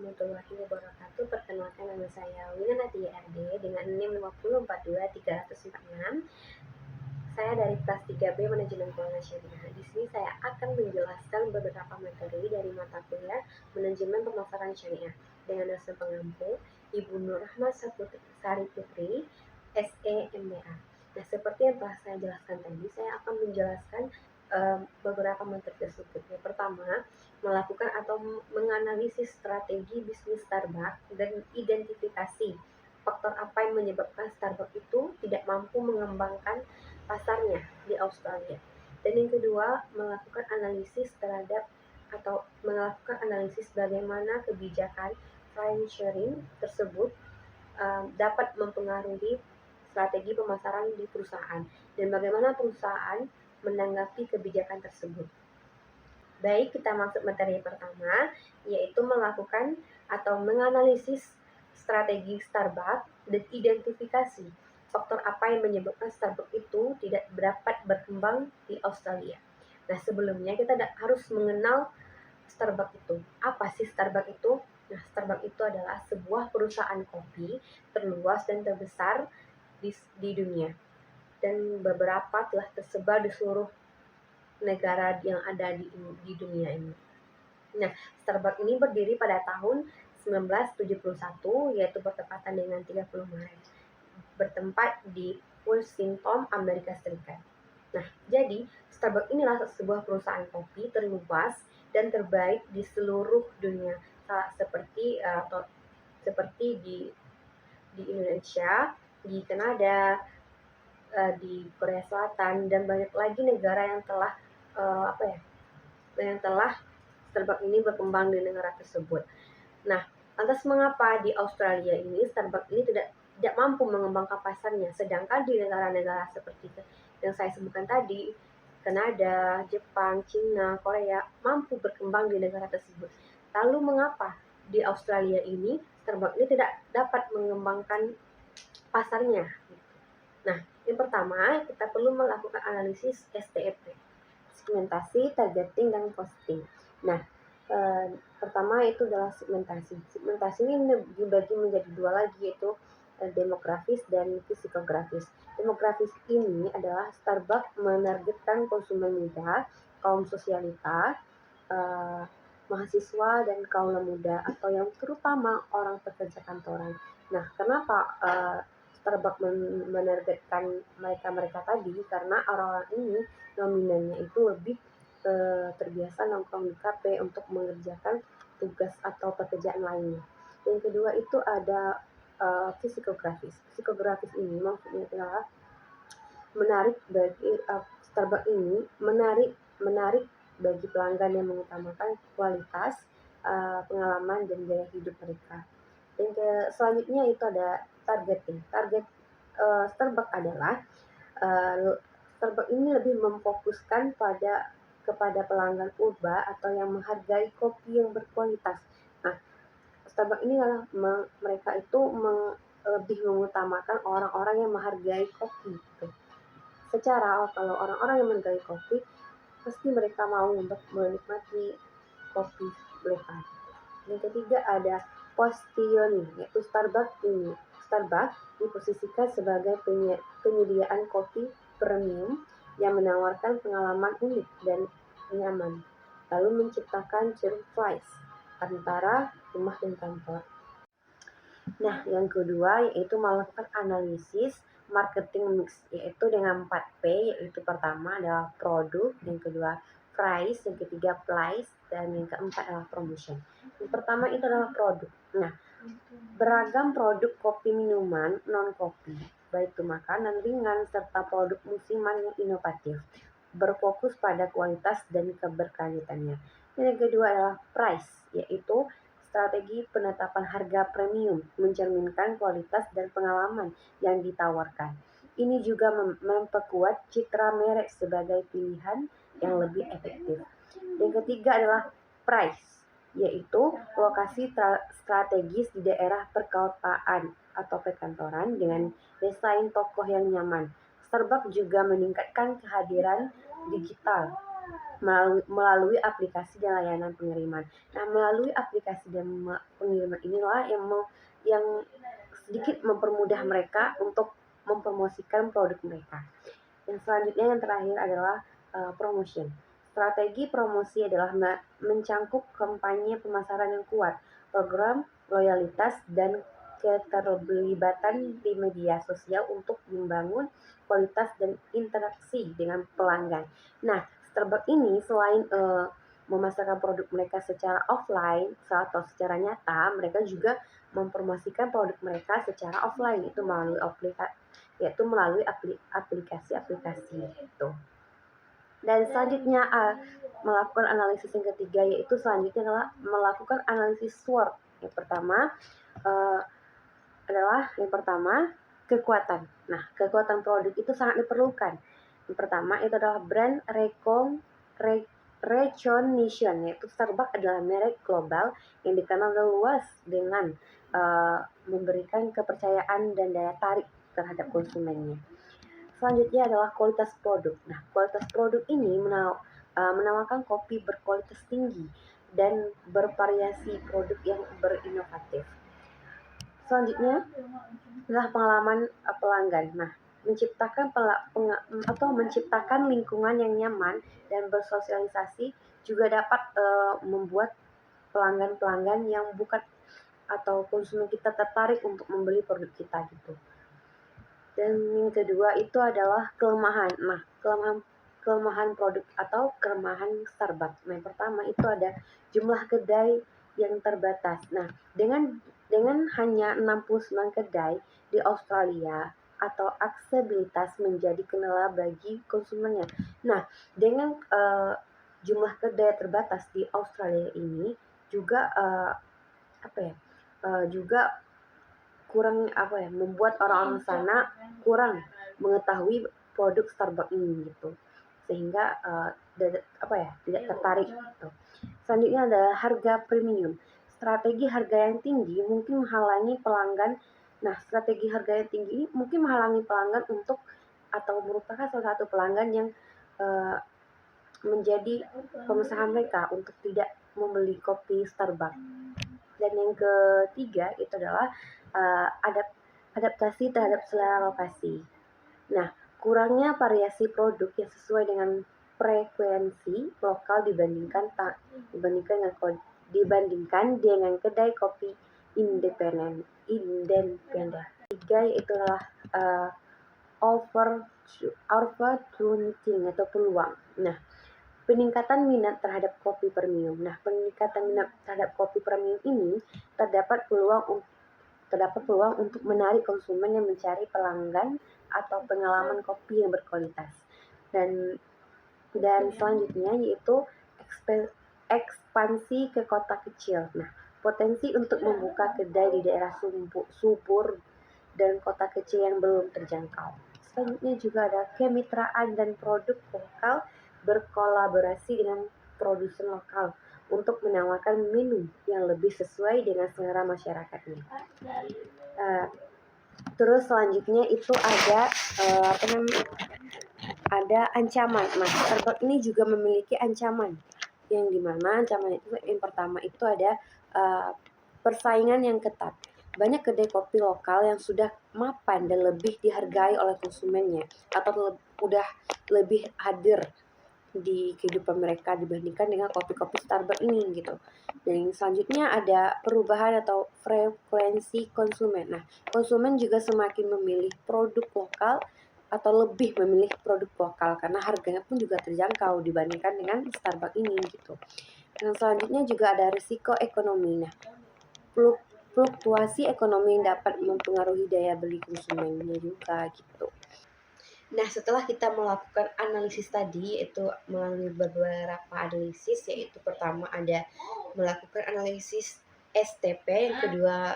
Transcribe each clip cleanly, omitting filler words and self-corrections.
warahmatullahi wabarakatuh. Perkenalkan, nama saya Wina Nadia RD dengan NIM 5042346. Saya dari kelas 3B Manajemen Keuangan Syariah. Di sini saya akan menjelaskan beberapa materi dari mata kuliah Manajemen Pemasaran Syariah dengan dosen pengampu Ibu Nur Rahmat Sari Putri, SE MBA. Nah, seperti yang telah saya jelaskan tadi, saya akan menjelaskan beberapa materi tersebut. Yang pertama, melakukan atau menganalisis strategi bisnis Starbucks dan identifikasi faktor apa yang menyebabkan Starbucks itu tidak mampu mengembangkan pasarnya di Australia. Dan yang kedua, melakukan analisis terhadap atau melakukan analisis bagaimana kebijakan file sharing tersebut dapat mempengaruhi strategi pemasaran di perusahaan dan bagaimana perusahaan menanggapi kebijakan tersebut. Baik, kita masuk materi pertama, yaitu melakukan atau menganalisis strategi Starbucks dan identifikasi faktor apa yang menyebabkan Starbucks itu tidak dapat berkembang di Australia. Nah, sebelumnya kita harus mengenal Starbucks itu. Apa sih Starbucks itu? Nah, Starbucks itu adalah sebuah perusahaan kopi terluas dan terbesar di dunia, dan beberapa telah tersebar di seluruh negara yang ada di dunia ini. Nah, Starbucks ini berdiri pada tahun 1971, yaitu bertepatan dengan 30 Maret. Bertempat di Washington, Amerika Serikat. Nah, jadi Starbucks inilah sebuah perusahaan kopi terluas dan terbaik di seluruh dunia, seperti di Indonesia, di Kanada, di Korea Selatan, dan banyak lagi negara yang telah Starbucks ini berkembang di negara tersebut. Nah, lantas mengapa di Australia ini Starbucks ini tidak mampu mengembangkan pasarnya, sedangkan di negara-negara seperti yang saya sebutkan tadi, Kanada, Jepang, Cina, Korea, mampu berkembang di negara tersebut. Lalu mengapa di Australia ini Starbucks ini tidak dapat mengembangkan pasarnya? Nah, yang pertama, kita perlu melakukan analisis STEP, segmentasi, targeting, dan posting. Nah, pertama itu adalah segmentasi. Segmentasi ini dibagi menjadi dua lagi, yaitu demografis dan psikografis. Demografis ini adalah Starbucks menargetkan konsumen muda, kaum sosialita, mahasiswa, dan kaum muda, atau yang terutama orang pekerja kantoran. Nah, kenapa Starbucks menargetkan mereka tadi? Karena orang-orang ini nominalnya itu lebih terbiasa nongkrong di kafe untuk mengerjakan tugas atau pekerjaan lainnya. Yang kedua itu ada psikografis. Psikografis ini maksudnya adalah Starbucks ini menarik bagi pelanggan yang mengutamakan kualitas, pengalaman, dan gaya hidup mereka. Dan selanjutnya itu ada targeting. Target Starbucks adalah Starbucks ini lebih memfokuskan kepada pelanggan urba atau yang menghargai kopi yang berkualitas. Nah, Starbucks ini adalah mereka itu lebih mengutamakan orang-orang yang menghargai kopi. Gitu. Kalau orang-orang yang menghargai kopi, pasti mereka mau untuk menikmati kopi mereka. Yang ketiga ada positioning, yaitu Starbucks diposisikan sebagai penyediaan kopi premium yang menawarkan pengalaman unik dan nyaman, lalu menciptakan ceruk price antara rumah dan kantor. Nah, yang kedua yaitu melakukan analisis marketing mix, yaitu dengan 4P, yaitu pertama adalah produk, yang kedua price, yang ketiga place, dan yang keempat adalah promotion. Yang pertama itu adalah produk. Nah, beragam produk kopi minuman non-kopi, baik itu makanan ringan serta produk musiman yang inovatif, berfokus pada kualitas dan keberlanjutannya. Yang kedua adalah price, yaitu strategi penetapan harga premium, mencerminkan kualitas dan pengalaman yang ditawarkan. Ini juga memperkuat citra merek sebagai pilihan yang lebih efektif. Yang ketiga adalah price, yaitu lokasi strategis di daerah perkotaan atau perkantoran dengan desain tokoh yang nyaman. Starbucks juga meningkatkan kehadiran digital melalui aplikasi dan layanan pengiriman. Nah, melalui aplikasi dan pengiriman inilah yang sedikit mempermudah mereka untuk mempromosikan produk mereka. Yang selanjutnya yang terakhir adalah promotion. Strategi promosi adalah mencangkup kampanye pemasaran yang kuat, program loyalitas, dan keterlibatan di media sosial untuk membangun kualitas dan interaksi dengan pelanggan. Nah, Starbucks ini selain memasarkan produk mereka secara offline atau secara nyata, mereka juga mempromosikan produk mereka secara offline, itu melalui aplikasi-aplikasi itu. Dan selanjutnya melakukan analisis yang ketiga, yaitu selanjutnya adalah melakukan analisis SWOT. Yang pertama kekuatan. Nah, kekuatan produk itu sangat diperlukan. Yang pertama itu adalah brand recognition, yaitu Starbucks adalah merek global yang dikenal luas dengan memberikan kepercayaan dan daya tarik terhadap konsumennya. Selanjutnya adalah kualitas produk. Nah, kualitas produk ini menawarkan kopi berkualitas tinggi dan bervariasi produk yang berinovatif. Selanjutnya adalah pengalaman pelanggan. Nah, menciptakan lingkungan yang nyaman dan bersosialisasi juga dapat membuat pelanggan-pelanggan yang bukan atau konsumen kita tertarik untuk membeli produk kita gitu. Dan yang kedua itu adalah kelemahan. Nah, kelemahan produk atau kelemahan Starbucks. Nah, yang pertama itu ada jumlah kedai yang terbatas. Nah, dengan hanya 69 kedai di Australia atau aksesibilitas menjadi kendala bagi konsumennya. Nah, dengan jumlah kedai terbatas di Australia ini juga juga membuat orang-orang sana kurang mengetahui produk Starbucks ini gitu, sehingga tidak tertarik gitu. Selanjutnya adalah harga premium. Strategi harga yang tinggi mungkin menghalangi pelanggan. Nah, strategi harga yang tinggi ini mungkin menghalangi pelanggan untuk atau merupakan salah satu pelanggan yang menjadi pemesanan mereka untuk tidak membeli kopi Starbucks. Dan yang ketiga itu adalah adaptasi terhadap selera lokasi. Nah, kurangnya variasi produk yang sesuai dengan frekuensi lokal dibandingkan dengan kedai kopi independen. Tiga yaitu adalah opportunity atau peluang. Nah, peningkatan minat terhadap kopi premium. Nah, peningkatan minat terhadap kopi premium ini terdapat peluang untuk menarik konsumen yang mencari pelanggan atau pengalaman kopi yang berkualitas. Dan selanjutnya yaitu ekspansi ke kota kecil. Nah, potensi untuk membuka kedai di daerah subur dan kota kecil yang belum terjangkau. Selanjutnya juga ada kemitraan dan produk lokal berkolaborasi dengan produsen lokal untuk menawarkan menu yang lebih sesuai dengan selera masyarakatnya. Terus selanjutnya itu ada ancaman. Nah, Starbucks ini juga memiliki ancaman, yang dimana ancaman itu yang pertama itu ada persaingan yang ketat. Banyak kedai kopi lokal yang sudah mapan dan lebih dihargai oleh konsumennya atau udah lebih hadir di kehidupan mereka dibandingkan dengan kopi-kopi Starbucks ini gitu. Dan selanjutnya ada perubahan atau frekuensi konsumen. Nah, konsumen juga semakin memilih produk lokal atau lebih memilih produk lokal karena harganya pun juga terjangkau dibandingkan dengan Starbucks ini gitu. Yang selanjutnya juga ada risiko ekonomi. Nah, fluktuasi ekonomi yang dapat mempengaruhi daya beli konsumennya juga gitu. Nah, setelah kita melakukan analisis tadi, yaitu melalui beberapa analisis, yaitu pertama ada melakukan analisis STP, yang kedua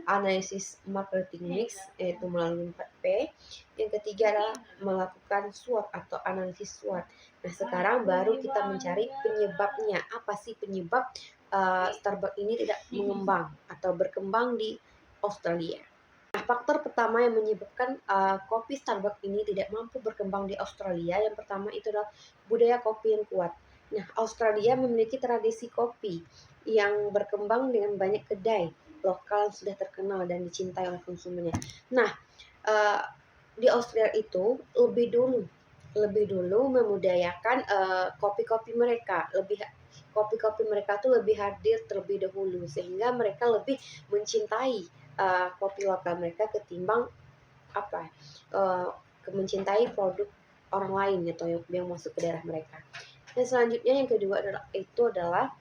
analisis marketing mix, yaitu melalui 4P, yang ketiga adalah melakukan SWOT atau analisis SWOT. Nah, sekarang baru kita mencari penyebabnya. Apa sih penyebab Starbucks ini tidak mengembang atau berkembang di Australia? Nah, faktor pertama yang menyebabkan kopi Starbucks ini tidak mampu berkembang di Australia, yang pertama itu adalah budaya kopi yang kuat. Nah, Australia memiliki tradisi kopi yang berkembang dengan banyak kedai lokal yang sudah terkenal dan dicintai oleh konsumennya. Nah, eh, di Australia itu lebih dulu memudayakan kopi-kopi mereka, kopi-kopi mereka tuh lebih hadir terlebih dahulu sehingga mereka lebih mencintai kopi lokal mereka ketimbang apa uh, mencintai produk orang lain gitu yang masuk ke daerah mereka. Dan selanjutnya yang kedua adalah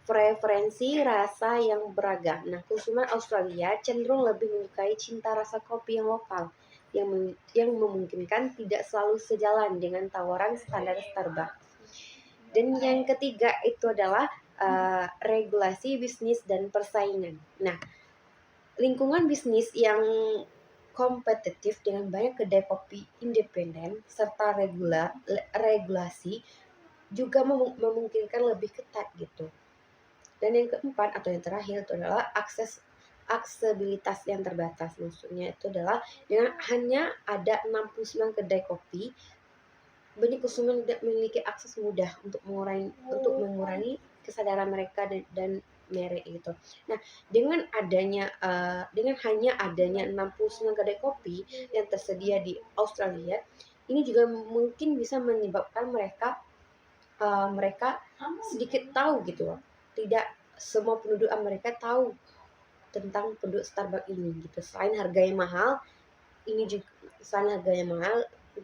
preferensi rasa yang beragam. Nah, konsumen Australia cenderung lebih menyukai cinta rasa kopi yang lokal, yang memungkinkan tidak selalu sejalan dengan tawaran standar Starbucks. Dan yang ketiga itu adalah regulasi bisnis dan persaingan. Nah, lingkungan bisnis yang kompetitif dengan banyak kedai kopi independen serta regulasi juga memungkinkan lebih ketat gitu. Dan yang keempat atau yang terakhir itu adalah aksesibilitas yang terbatas. Maksudnya itu adalah dengan hanya ada 69 kedai kopi, banyak konsumen tidak memiliki akses mudah untuk mengurangi kesadaran mereka dan merek gitu. Nah, dengan hanya adanya 69 kedai kopi yang tersedia di Australia, ini juga mungkin bisa menyebabkan mereka sedikit tahu gitu loh. Tidak semua penduduk Amerika tahu tentang produk Starbucks ini gitu. Selain harganya mahal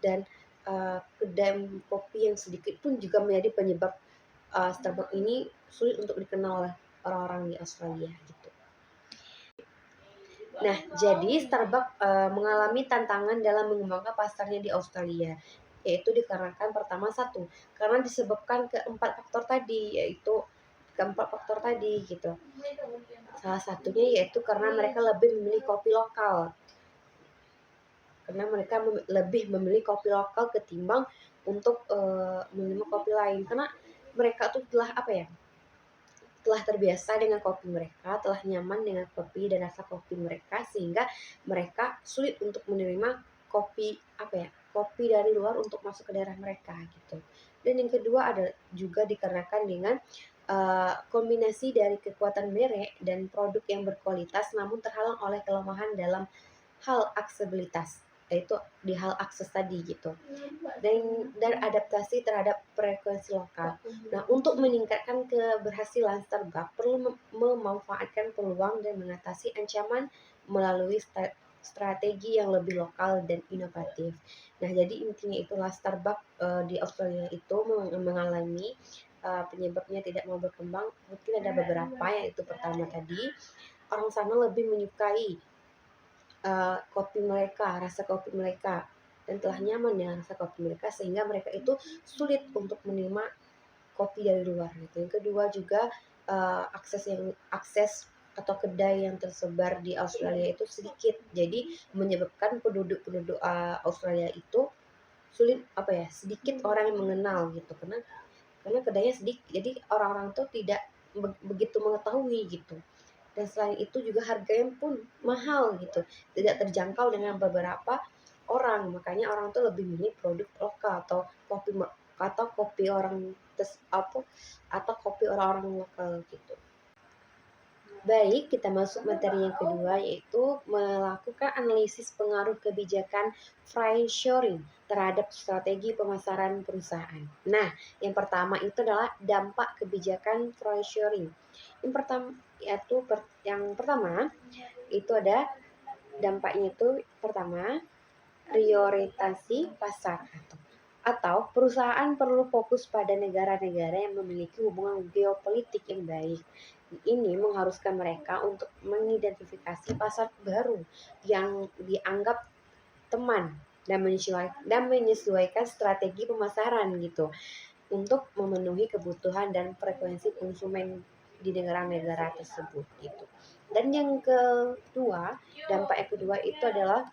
dan kedai kopi yang sedikit pun juga menjadi penyebab Starbucks ini sulit untuk dikenal oleh orang-orang di Australia gitu. Nah, jadi Starbucks mengalami tantangan dalam mengembangkan pasarnya di Australia, yaitu dikarenakan pertama satu, karena disebabkan keempat faktor tadi gitu. Salah satunya yaitu karena mereka lebih memilih kopi lokal. Karena mereka lebih memilih kopi lokal ketimbang untuk minum kopi lain. Karena mereka tuh telah terbiasa dengan kopi mereka, telah nyaman dengan kopi dan rasa kopi mereka sehingga mereka sulit untuk menerima kopi dari luar untuk masuk ke daerah mereka gitu. Dan yang kedua ada juga dikarenakan dengan kombinasi dari kekuatan merek dan produk yang berkualitas namun terhalang oleh kelemahan dalam hal aksesibilitas, yaitu di hal akses tadi gitu, dan adaptasi terhadap frekuensi lokal. Nah, untuk meningkatkan keberhasilan Starbucks perlu memanfaatkan peluang dan mengatasi ancaman melalui strategi yang lebih lokal dan inovatif. Nah, jadi intinya itulah Starbucks di Australia itu mengalami penyebabnya tidak mau berkembang. Mungkin ada beberapa, yaitu pertama tadi orang sana lebih menyukai kopi mereka, rasa kopi mereka, dan telah nyaman dengan rasa kopi mereka sehingga mereka itu sulit untuk menerima kopi dari luar gitu. Yang kedua juga akses atau kedai yang tersebar di Australia itu sedikit, jadi menyebabkan penduduk Australia itu sedikit orang yang mengenal gitu, karena kedainya sedikit, jadi orang-orang tuh tidak begitu mengetahui gitu. Dan selain itu juga harganya pun mahal gitu, tidak terjangkau dengan beberapa orang, makanya orang tuh lebih milih produk lokal atau kopi orang-orang lokal gitu. Baik, kita masuk materi yang kedua, yaitu melakukan analisis pengaruh kebijakan friendshoring terhadap strategi pemasaran perusahaan. Nah, yang pertama itu adalah dampak kebijakan friendshoring. Yang pertama itu ada dampaknya itu pertama prioritasasi pasar atau perusahaan perlu fokus pada negara-negara yang memiliki hubungan geopolitik yang baik. Ini mengharuskan mereka untuk mengidentifikasi pasar baru yang dianggap teman dan menyesuaikan strategi pemasaran gitu untuk memenuhi kebutuhan dan frekuensi konsumen di negara-negara tersebut gitu. Dan dampak yang kedua itu adalah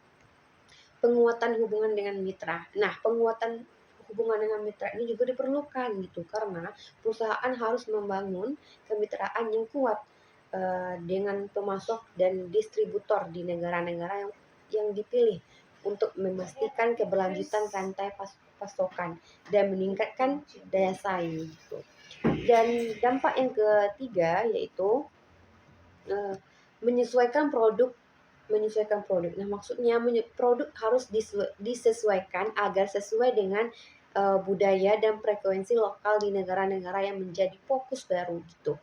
penguatan hubungan dengan mitra. Nah, penguatan hubungan dengan mitra ini juga diperlukan gitu karena perusahaan harus membangun kemitraan yang kuat dengan pemasok dan distributor di negara-negara yang dipilih. untuk memastikan keberlanjutan rantai pasokan dan meningkatkan daya saing gitu. Dan dampak yang ketiga yaitu menyesuaikan produk. Nah, maksudnya produk harus disesuaikan agar sesuai dengan budaya dan frekuensi lokal di negara-negara yang menjadi fokus baru gitu.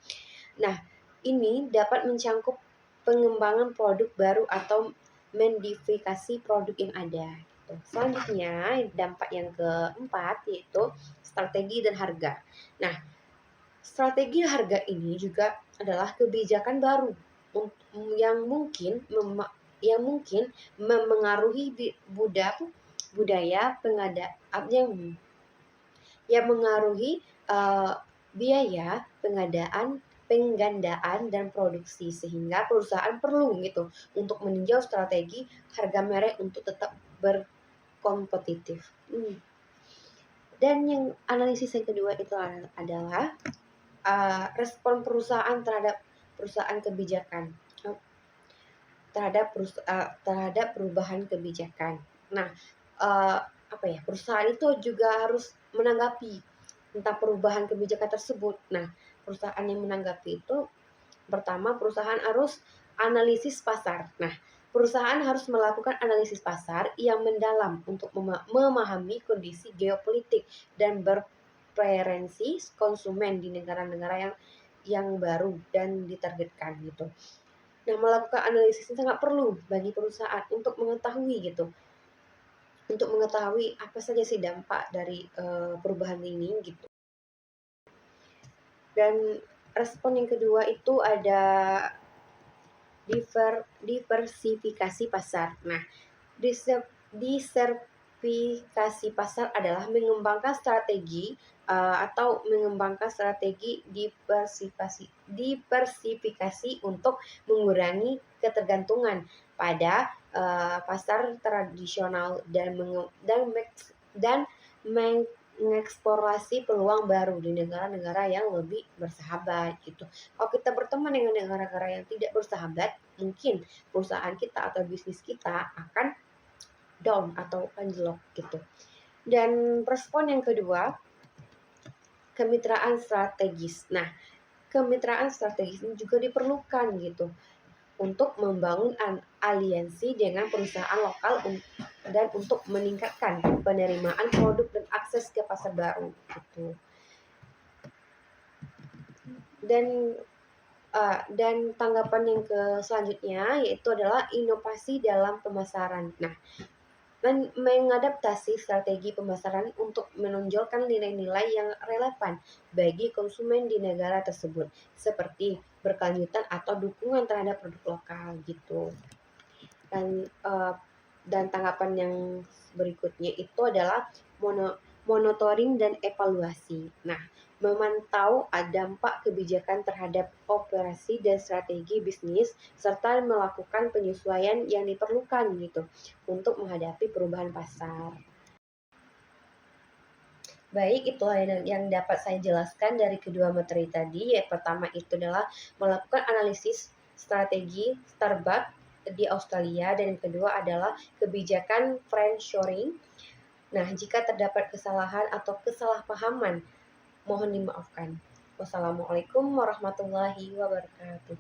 Nah, ini dapat mencangkup pengembangan produk baru atau modifikasi produk yang ada gitu. Selanjutnya, dampak yang keempat yaitu strategi dan harga. Nah, strategi harga ini juga adalah kebijakan baru yang mungkin memengaruhi budaya pengadaan yang mengaruhi biaya penggandaan dan produksi, sehingga perusahaan perlu gitu untuk meninjau strategi harga merek untuk tetap berkompetitif. Dan yang analisis yang kedua itu adalah respon perusahaan terhadap kebijakan terhadap perubahan kebijakan. Nah, perusahaan itu juga harus menanggapi tentang perubahan kebijakan tersebut. Nah, perusahaan yang menanggapi itu pertama, perusahaan harus analisis pasar. Nah, perusahaan harus melakukan analisis pasar yang mendalam untuk memahami kondisi geopolitik dan preferensi konsumen di negara-negara yang baru dan ditargetkan gitu. Nah, melakukan analisis ini sangat perlu bagi perusahaan untuk mengetahui apa saja sih dampak dari perubahan ini gitu. Dan respon yang kedua itu ada diversifikasi pasar. Nah, diversifikasi pasar adalah mengembangkan strategi diversifikasi untuk mengurangi ketergantungan pada pasar tradisional dan mengeksplorasi peluang baru di negara-negara yang lebih bersahabat gitu. Kalau kita berteman dengan negara-negara yang tidak bersahabat, mungkin perusahaan kita atau bisnis kita akan down atau anjlok gitu. Dan respon yang kedua, kemitraan strategis. Nah, kemitraan strategis ini juga diperlukan gitu untuk membangun aliansi dengan perusahaan lokal dan untuk meningkatkan penerimaan produk dan akses ke pasar baru gitu. Dan tanggapan yang selanjutnya yaitu adalah inovasi dalam pemasaran. Nah, mengadaptasi strategi pemasaran untuk menonjolkan nilai-nilai yang relevan bagi konsumen di negara tersebut, seperti berkelanjutan atau dukungan terhadap produk lokal gitu. Dan tanggapan yang berikutnya itu adalah monitoring dan evaluasi. Nah, memantau dampak kebijakan terhadap operasi dan strategi bisnis serta melakukan penyesuaian yang diperlukan gitu untuk menghadapi perubahan pasar. Baik, itulah yang dapat saya jelaskan dari kedua materi tadi. Yang pertama itu adalah melakukan analisis strategi Starbucks di Australia, dan yang kedua adalah kebijakan friendshoring. Nah, jika terdapat kesalahan atau kesalahpahaman, mohon dimaafkan. Wassalamualaikum warahmatullahi wabarakatuh.